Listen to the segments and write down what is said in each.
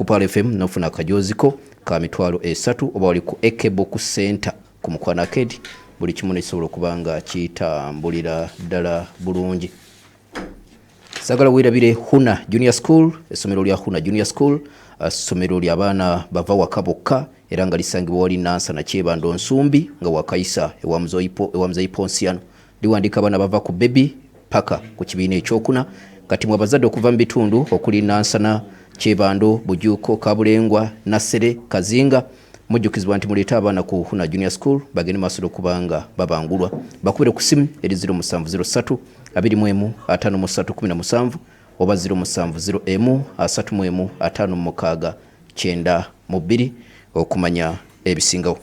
ku Pal FM nofuna akajoziko ka mitwalo 3 oba wali ku Ekeboku Center ku Mukwana Arcade buli kimu nisobola kubanga kitambulira ddala bulungi. Sagala wirabire Huna Junior School, essomero lya Huna Junior School, essomero lya baana bava waka bokka era nga lisangibwa wali Nansa na Kyebando Nsumbi nga wakayisa ewamuzaipo Ponsiano. Liwandika abaana bava ku baby paka ku kibiina ekyokuna kati mwe abazadde okuva mu bitundu okuli Nansana, Kyebando, Bujuuko, Kabulengwa, Nasere, Kazinga mujjukizibwa nti muleeta abaana ku Huna Junior School bagende maaso okubanga babangulwa. Bakubire ku simu eri 0703 21 5317 oba 0701 31 56 okumanya ebisingawo.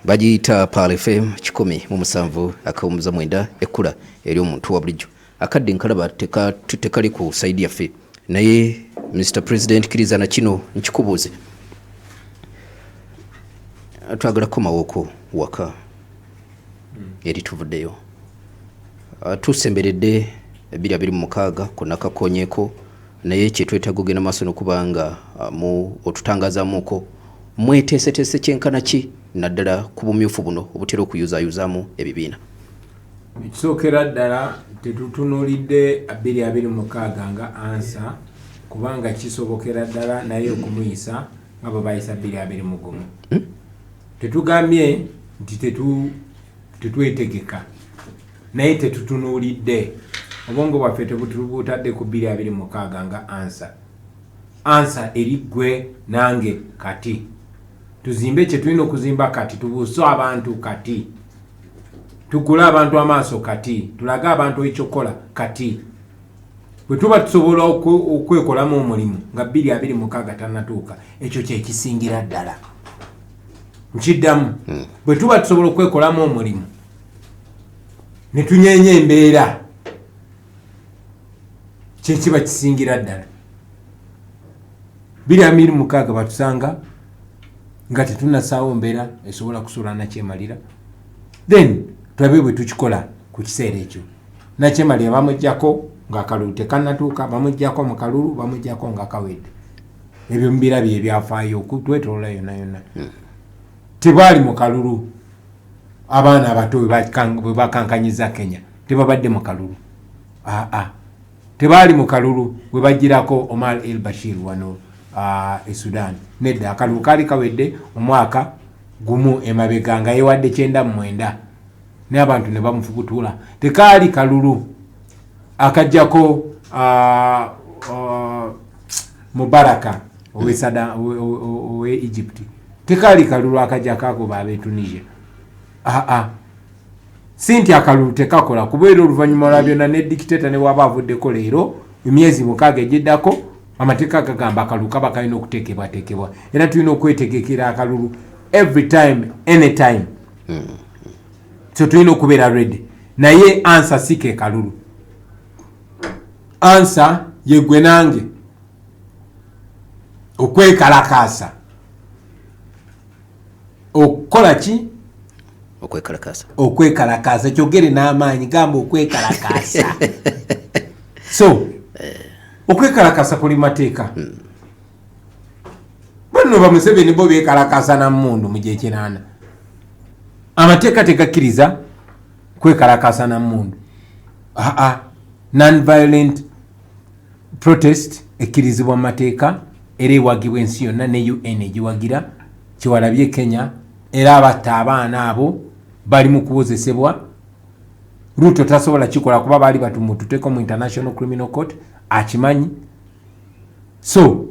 Bagiyita Pal FM 107.9 ekkula eri omuntu wa bulijjo akadde nkalaba tekali ku saidi yaffe naye Mr. President kiriza na kino nkikubuuze twagala komawoko waka eri tuvuddeyo tusemberedde 2026 kunaka konyeko naye kyetwetaaga ogenda maaso n'okubanga mu otutangazaamuko mweteeseteese kyenkana ki naddala ku bumyufu buno obutera okuyuzaayuzaamu ebibiina. Ekisookera ddala tetutunuulidde 2026 nga ansa kubanga kisobokera ddala naye okumuyisa nga bwe bayisa 2021. Tetugambye nti tetwetegeka naye tetutunuulidde obwongo bwaffe tebutadde ku 2026 nga ansa eriggwe nange kati tuzimbe kye tulina okuzimba kati tubuuse abantu kati tugule abantu amaaso kati tulage abantu ekyokola kati bwe tuba tusobola okwekolamu omulimu nga 2026 tannatuuka ekyo kyekisingira ddala nkiddamu bwe tuba tusobola okwekolamu omulimu ne tunyeenya embeera kyekiba kisingira ddala 2026 batusanga nga tetunasaawo mbeera esobola kusuula nakyemalira then tulabe bwe tukikola ku kiseera ekyo nakyemalira bamujjako ng'akalulu tekannatuuka bamujjako mu kalulu bamujjako ng'akawedde ebyo mubirabye ebyafaayo twetolola yonna yonna tebaali mu kalulu abaana abato bwe bakankanyiza Kenya tebabadde mu kalulu tebaali mu kalulu bwe bajjirako Omar el Bashir wano e Sudan nedda akalulu kaali kawedde omwaka gumu emabega nga yewadde 99 ne abantu ne bamufubutuula tekaali kalulu akajjako Mubaraka owe Egypt tekaali kalulu akajjako agoba ab'e Tunisia sinti akalulu tekakola kubeera oluvannyuma lwa byonna ne dictator ne waba avuddeko leero emyezi 6 egiddako amateeka gagamba akalulu kaba kalina okuteekebwateekebwa era tulina okwetegekera akalulu every time anytime so tulina okubeera ready naye ansa sike kalulu ansa yegwe nange okwekalakaasa okukola ki okwekalakaasa kyogere n'amaanyi gamba okwekalakaasa so okwekalakaasa kuli mateeka bano bamuseveni bo bekalakaasa na mmundu mu gyekinaana amateeka tegakkiriza kwekalakaasa na mmundu non-violent protest ekkirizibwa mu mateeka era ewagibwa ensi yonna ne UN egiwagira kiwalabye Kenya era abatta abaana abo bali mu kuwozesebwa Ruto tasobola kikola kuba bali batumututeko mu International Criminal Court akimanyi so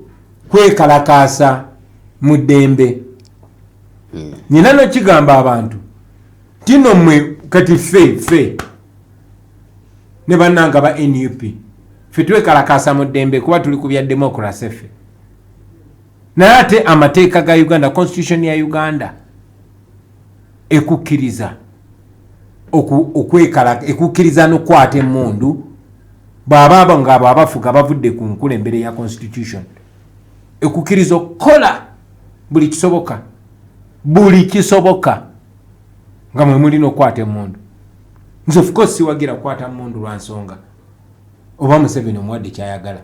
kwekalakaasa mu ddembe nina no kigamba abantu tino mwe kati ffe ne bannanga ba NUP ffe twekalakaasa mu ddembe kuba tuli ku bya democracy ffe naye ate amateeka ga Uganda constitution ya Uganda ekukkiriza ekukkiriza n'okwata emmundu bw'aba ng'abo abafuga bavudde ku nkulembere ya constitution ekukkiriza okukola buli kisoboka nga mwe mulina okwata emmundu nze of course siwagira kukwata mundu lwa nsonga oba Museveni omuwadde kyayagala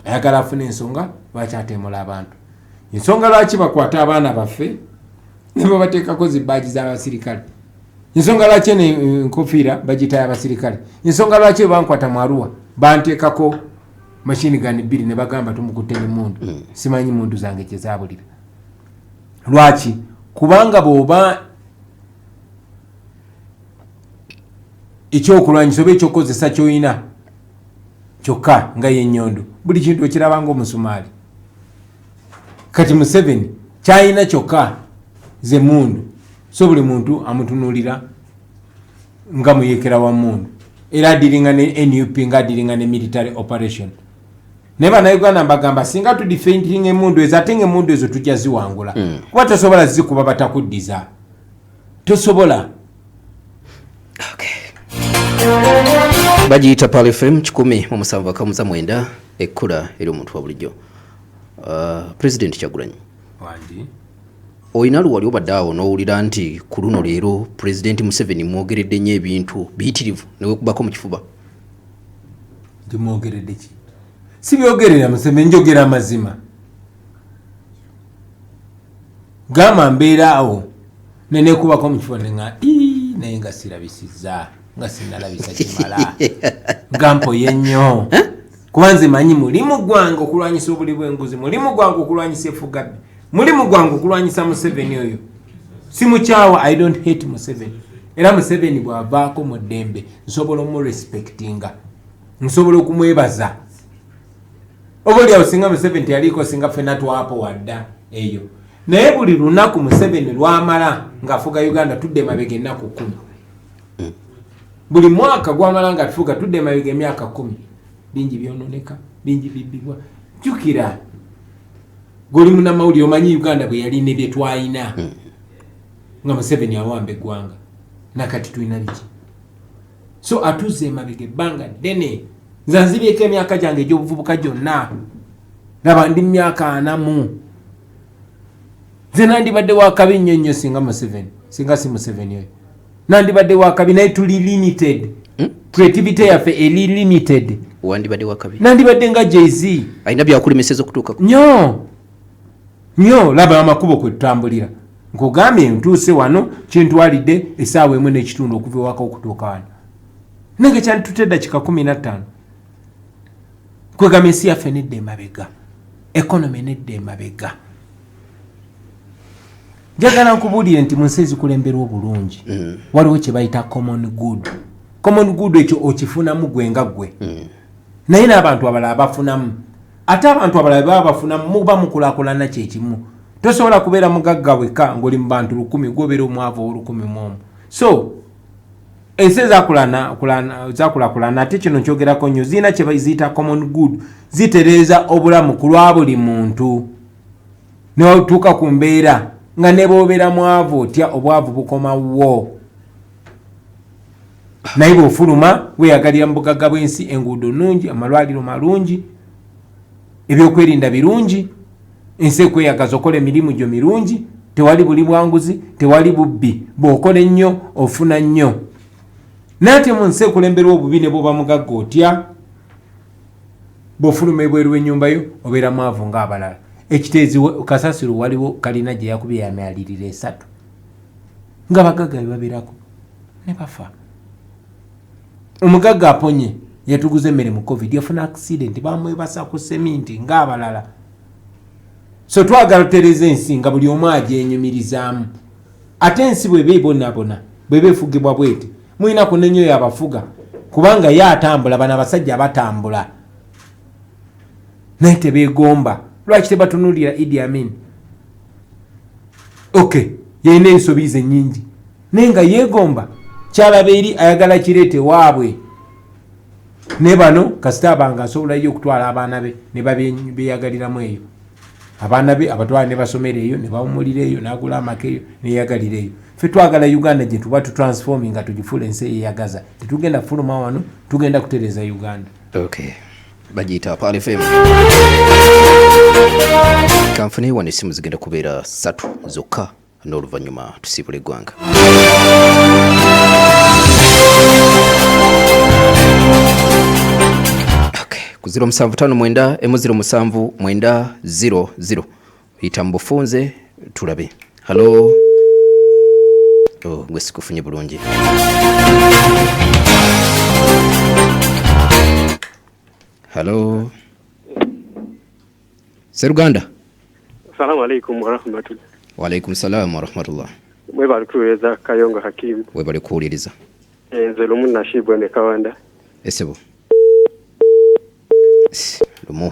ayagala afune ensonga lwaki atemula abantu ensonga lwaki bakwata abaana baffe ne babateekako zibaaji z'abasirikale ensonga lwaki enkofiira bagita y'abasirikale ensonga lwaki bankwata mu Arua banteekako machine gun 2 ne bagamba tumukutte mundu simanyi mundu zange kyezabulira lwaki kubanga bwoba ekyokulwanyisa oba ekyokozesa kyoyina kyokka nga yenyondo buli kintu okiraba ng'omusumaali kati Museveni kyayina kyokka ze mundu so buli muntu amutunulira nga muyekera wa mundu era adiringa ne NUP nga adiringa ne military operation ne bannayuganda mbagamba singa tudifendinga emundu ezo ate ng'emundu ezo tujja ziwangula kuba tosobola zikuba batakuddiza tosobola. Bagiyita Pal FM 107.9 ekkula eri omuntu wa bulijjo. President Kyagulanyi wandi oyina luwali obadde awo n'owulira nti ku luno leero President Museveni mwogeredde nnyo ebintu biyitirivu ne weekubako mu kifuba? Ndimwogeredde ki? Si byogerera Museveni, njogera amazima. Gamba mbeera awo ne neekubako mu kifuba nga naye nga sirabisizza nga sinalabisa kimala gampoye nnyo kuba nze manyi mulimu gwange okulwanyisa obuli bw'enguzi, mulimu gwange okulwanyisa efugabbi, mulimu gwange okulwanyisa Museveni oyo. Si mukyawa, I don't hate Museveni. Era Museveni bw'avaako mu ddembe nsobola omurespectinga, nsobola okumwebaza. Oboolyawo singa Museveni teyaliiko singa ffenna twapo wadda eyo. Naye buli lunaku Museveni lwamala ng'afuga Uganda tudde mabega ennaku 10. Buli mwaka gwamala nga tufuga tudde mabega emyaka 10. Bingi byononeka, bingi bibbibwa. Jjukira goli munnamawulire omanyi Uganda bwe yali ne bye twayina nga Museveni awamba eggwanga nakati tulina biki. So atuze emabega ebbanga ddene. Nze nzibyeko emyaka gyange egy'obuvubuka gyonna laba ndi myaka 4. Nze nandibadde wakabi nnyo nnyo singa Museveni, singa si Museveni oyo. Nandibadde wakabi naye tuli limited. Creativity yaffe eri limited. Wandibadde wakabi? Nandibadde nga Jay-Z. Alina byakulemeseza okutuukako? Nnyo laba amakubo kwe tutambulira. Nkugambye ntuuse wano kyentwalidde essaawa emu n'ekitundu okuva ewaka okutuuka wano. Nange kyanditutedda kika 15. Kwegamba ensi yaffe nedda emabega. Economy nedda emabega. Njagala nkubuulire nti mu nsi ezikulemberwa obulungi waliwo kye bayita common good. Common good ekyo okifunamu gwe nga gwe. Naye n'abantu abalala bafunamu. Ate abantu abalala baba bafunamu muba mukulaakulana kyekimu. Tosobola kubeera mugagga weka ng'oli mu bantu 1000 gw'obeera omwavu 100. So ensi ezakulakulana ate kino nkyogerako nnyo zirina kye baziyita common good. Zitereeza obulamu ku lwa buli muntu. Ne watuuka ku mbeera nga ne bw'obeera mwavu otya obwavu bukomawo. Naye bw'ofuluma weeyagalira mu bugagga bw'ensi, enguudo nnungi, amalwaliro malungi, ebyokwerinda birungi, ensi ekweyagaza okola emirimu gyo mirungi, tewali buli bwanguzi, tewali bubbi, bw'okola ennyo ofuna nnyo. Naye ate mu nsi ekulemberwa obubi ne bw'oba mugagga otya, bw'ofuluma ebweru w'ennyumba yo obeera mwavu ng'abalala. Ekiteezi kasasiro waliwo kalina gye yakubye yamyalirira 3 nga bagagga bebabeerako ne bafa. Omugagga aponye yatuguza emmere mu COVID yafuna accident bamwebasa ku seminti ng'abalala. So twagala tutereeza ensi nga buli omu agyenyumirizaamu. Ate ensi bw'eba ebonabona bw'eba efugibwa bwete mulina kunenyo yabafuga kubanga ye atambula, bano abasajja batambula naye tebeegomba. Lwaki tebatunuulira Idi Amin? Yalina ensobi ze nnyingi naye nga yeegomba kyalaba eri ayagala kireete waabwe. Ne bano kasita abanga asobolayo okutwala abaana be ne beeyagaliramu eyo. Abaana be abatwala ne basomera eyo ne bawumulira eyo n'agula amaka eyo ne yeeyagalira eyo. Ffe twagala Uganda gye tuba tutransforming nga tugifuula ensi eyeyagaza. Tetugenda kufuluma wano, tugenda kutereeza Uganda. Bagiyita Pal FM. Kanfune wano essimu zigenda kubeera 3 zokka n'oluvannyuma tusiibula eggwanga. 0759 hita mbufunze tulabe. Hello. Gwe sikufunye bulungi. Hello. Seruganda. Assalamu alaikum wa rahmatullah. Wa alaikum salam wa rahmatullah. Mwe bali kuweza Kayongo Hakim. We bali kuwuliriza. Nze lumu nashibwe ne Kawanda. Esebo. Lumu.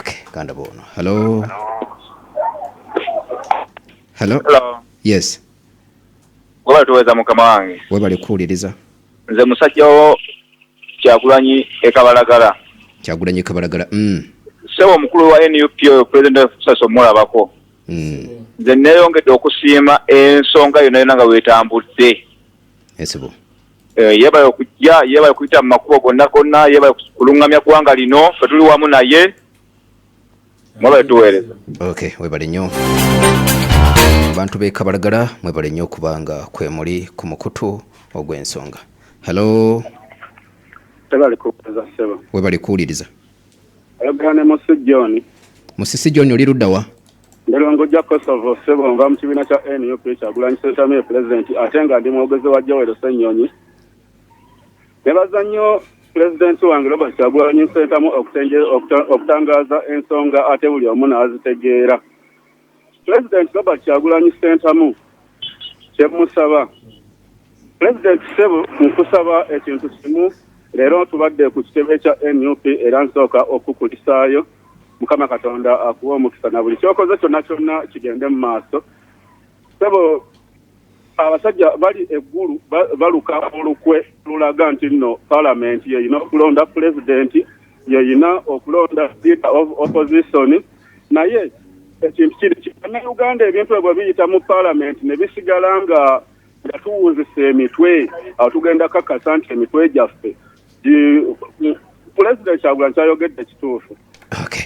Okay, kanda bono. Hello. Hello. Hello. Yes. Waba tuweza mukama wange. We bali kuwuliriza. Nze musajja wo Kyagulanyi Kabalagala. Kyagulanyi Kabalagala. Sewo mukulu wa NUP President Saso mulabako. Nze neyongedde okusiima ensonga yonna nga weetambudde. Esebo. Yeebale okujja, yeebale okuyita mu makubo gonna, yeebale kulungamya ggwanga lino fe tuli wamu naye. Mwebale tuweereza. Okay, webale nnyo. Abantu be Kabalagala mwebale nnyo kubanga kwemuli ku mukutu ogw'ensonga. Hello. Tebali kuweza sebo. Webale kuwuliriza. Ayogane Musisi John oli ludda wa? Ndalongo ja Kosovo sebo nva mu kibiina kya NUP Kyagulanyi Ssentamu President ate nga ndi mwogezi wa Joel Ssenyonyi. Nebaza nnyo President wange Robert Kyagulanyi Ssentamu okutangaza ensonga ate buli omu n'azitegeera. President Robert Kyagulanyi Ssentamu kyemusaba. President sebo nkusaba ekintu kimu leero tubadde ku kitebe kya NUP era nsooka okukulisaayo. Mukama Katonda akuwa omukisa na buli kyokoze kyonna kigende mu maaso. Sebo abasajja bali eggulu baluka olukwe lulaga nti nno parliament yeyina okulonda president, yeyina okulonda leader of opposition. Naye ekintu kiri Uganda ebintu ebyo biyita mu parliament ne bisigala nga yatuwuzisa emitwe awo tugenda kakasa nti emitwe gyaffe. President Kyagulanyi kyayogedde kituufu. Okay.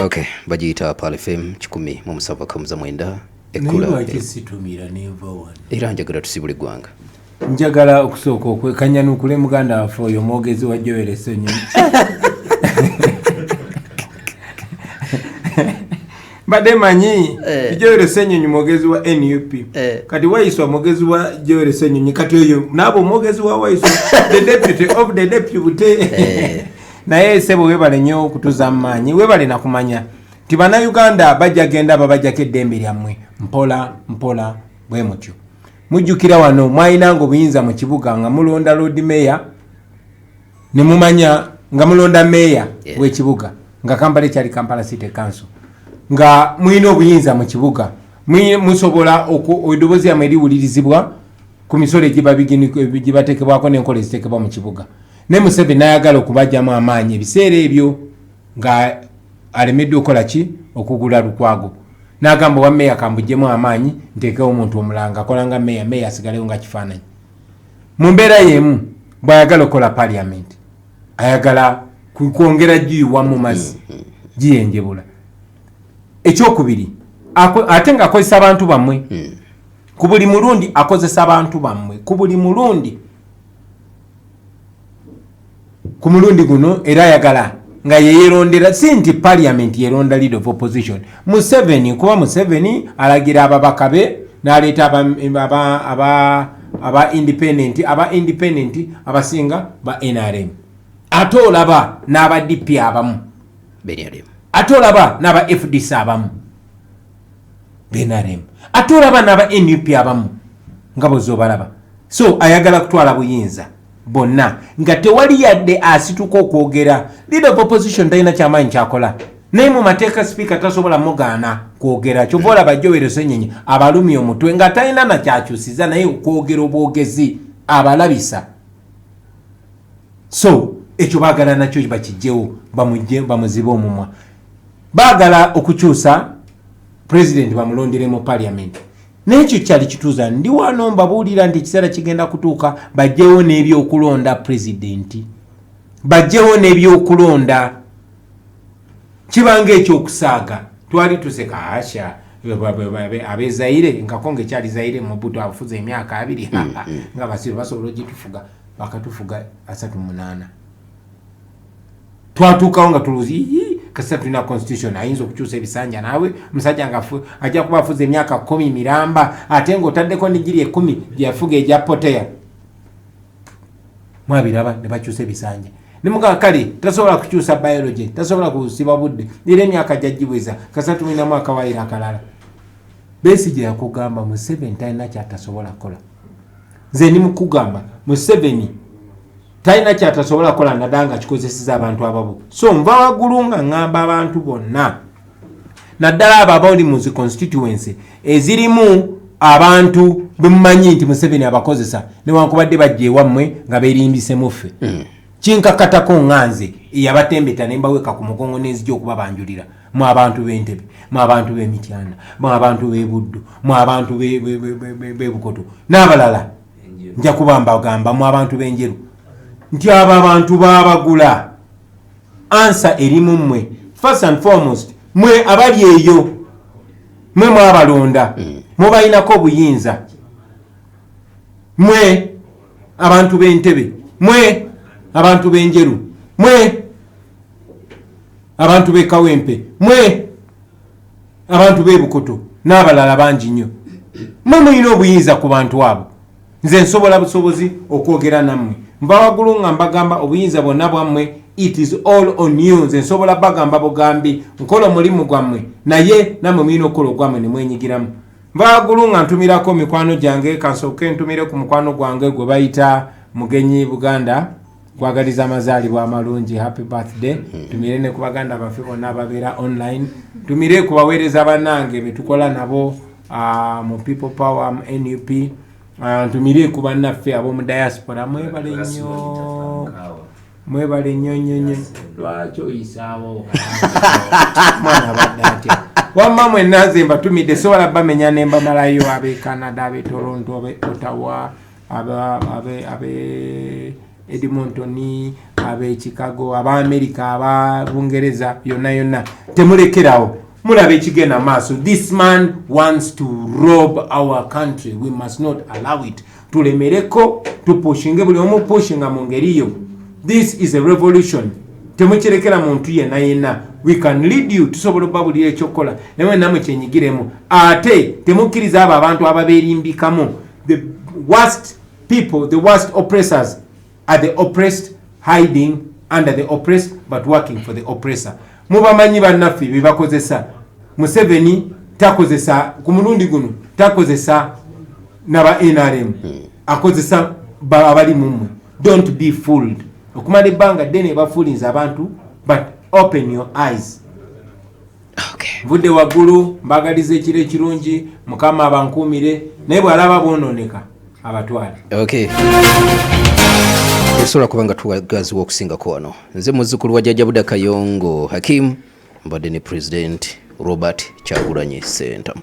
Okay, bajita Pal FM 107.9 ekula. Niwakisitumira neva wano. Era njagala tusibule gwanga. Njagala okusooka okwekanya nukule muganda waffe oyo mwogezi wa Joel Ssenyonyi. Bade manyi Joel Ssenyonyi mwogezi wa NUP. Kati waiswa mwogezi wa Joel Ssenyonyi kati oyo nabo mwogezi wa waiswa the deputy of the deputy. Naye sebo webale nnyo okutuza mmanyi webale nakumanya ti bannayuganda bajja genda babajjako eddembe lyammwe mpola bwe mutyo. Mujjukira wano mwayinanga obuyinza mu kibuga nga mulonda Lord Mayor ne mumanya nga mulonda Mayor w'ekibuga nga Kampala kyali Kampala City Council nga mwina obuyinza mu kibuga musobola eddoboozi yammwe eriwulirizibwa ku misolo gibateekebwako n'enkola eziteekebwa mu kibuga. Ne Museveni n'ayagala okubajjamu amaanyi ebiseera ebyo nga alemedde okola ki okugula Lukwago. N'agamba wa Meya kambujjemu amaanyi nteekewo omuntu omulanga akola nga Meya asigalewo nga kifaananyi. Mu mbeera y'emu bw'ayagala okola parliament ayagala kwongera giyiwa mu mazzi giyenjebula. Ekyokubiri ate nga akozesa abantu bammwe ku buli mulundi akozesa abantu bammwe ku buli mulundi ku mulundi guno era ayagala nga yeerondera si nti parliament yeronda leader of opposition. Museveni kuba Museveni alagira ababaka be n'aleeta aba independent abasinga ba NRM. Ate olaba n'aba DP abamu ate olaba n'aba FDC abamu NRM ate olaba n'aba NUP abamu nga bozobalaba. So ayagala kutwala buyinza bonna nga tewali yadde asituka okwogera. Leader of opposition talina kyamaanyi kyakola naye mu mateeka speaker tasobola mugaana kwogera. Kyova olaba Joel Ssenyonyi abalumya omutwe nga talina nakyakyusiza naye okwogera obwogezi abalabisa. So ekyo baagala nakyo bakijjewo bamuzibe omumwa. Baagala okukyusa president bamulondere mu parliament. N'ekyo kyali kituuza ndi wano mbabuulira nti ekiseera kigenda kutuuka bajjewo n'ebyokulonda pulezidenti, bajjewo n'ebyokulonda. Kibanga ekyokusaaga twali tuseka asha abezaire nkakonge kyali zaire Mobutu afuze emyaka 2 nga basibe basobola ogitufuga bakatufuga 38 twatuukawo nga tuluzi kasita tulina constitution ayinza okukyusa ebisanja naawe musajja nga ajja kuba afuze emyaka 10 miramba ate ng'otaddeko n'egiri 10 gyeyafuga egya Potea mwabiraba ne bakyusa ebisanja nimuga kale tasobola kukyusa biology tasobola kusiba budde era emyaka jajibweza kasita tulina mwaka waira akalala Besigye yakugamba Museveni talina kyatasobola kola nze nimukugamba Museveni talina kyatasobola kola nadanga kikozeseza abantu ababo so nva waggulu nga ngamba abantu bonna naddala abo abali mu constituency ezirimu abantu bemumanyi nti Museveni abakozesa newankubadde bajja ewammwe nga beerimbise muffe kinkakatako nganze yabatembeta nembaweka ku mugongo n'enzijja okuba banjulira mu abantu b'Entebbe mu abantu b'Emityana mu abantu b'Ebuddu mu abantu b'Ebukoto n'abalala nja kubamba gamba mu abantu b'Enjeru nti abo abantu babagula ansa eri mu mmwe first and foremost mwe abali eyo mwe mwabalonda mubayinako obuyinza mwe abantu b'Entebbe mwe abantu b'Enjeru mwe abantu b'Ekawempe mwe abantu b'Ebukoto n'abalala bangi nnyo mwe mulina obuyinza ku bantu abo nze nsobola busobozi okwogera nammwe nva waggulu nga mbagamba obuyinza bwonna bwammwe it is all on you nze nsobola bagamba bugambi nkola omulimu gwammwe naye nammwe mulina okukola ogwammwe ne mwenyigiramu nva waggulu nga ntumirako mikwano gyange kansooke ntumire ku mukwano gwange gwe bayita Mugenyi Buganda kwagaliza amazaalibwa amalungi happy birthday tumire ne ku baganda baffe bonna ababeera online tumire ku baweereza bannange betukola nabo mu people power NUP tumire ku bannaffe ab'omu diaspora mwebale nnyo lwaki oyisaawo mwana badde atya wamma mwenna nze mbatumidde sobola bamenya ne mbamalayo ab'e Canada ab'e Toronto ab'e Ottawa ab'e Edmonton ab'e Chicago ab'Amerika ab'Abungereza yonna temulekerawo mulabe ekigenda maaso. This man wants to rob our country, we must not allow it. Tulemereko tupushinge buli omu pushinga mu ngeri yo. This is a revolution. Temukirekera muntu yenna. We can lead you tusobola babulira ekyokola naye namwe kyenyigiremu ate temukkiriza abo abantu ababeerimbikamu. The worst people, the worst oppressors are the oppressed hiding under the oppressed but working for the oppressor. Mubamanyi bannaffe bebakozesa. Museveni takozesa ku mulundi guno takozesa naba NRM akozesa abali mumwe. Don't be fooled. Okumala ebbanga ddene bafuulinza abantu but open your eyes. Okay. Vudde waggulu mbagaliza ekiro ekirungi Mukama abankuumire naye bw'alaba boononeka abatwale. Okay. Esobola kuba nga tuwagaziwa okusingako wano. Nze muzzukulu wa Jjajja Budda Kayongo Hakim mbadde ne President Robert Kyagulanyi Ssentamu.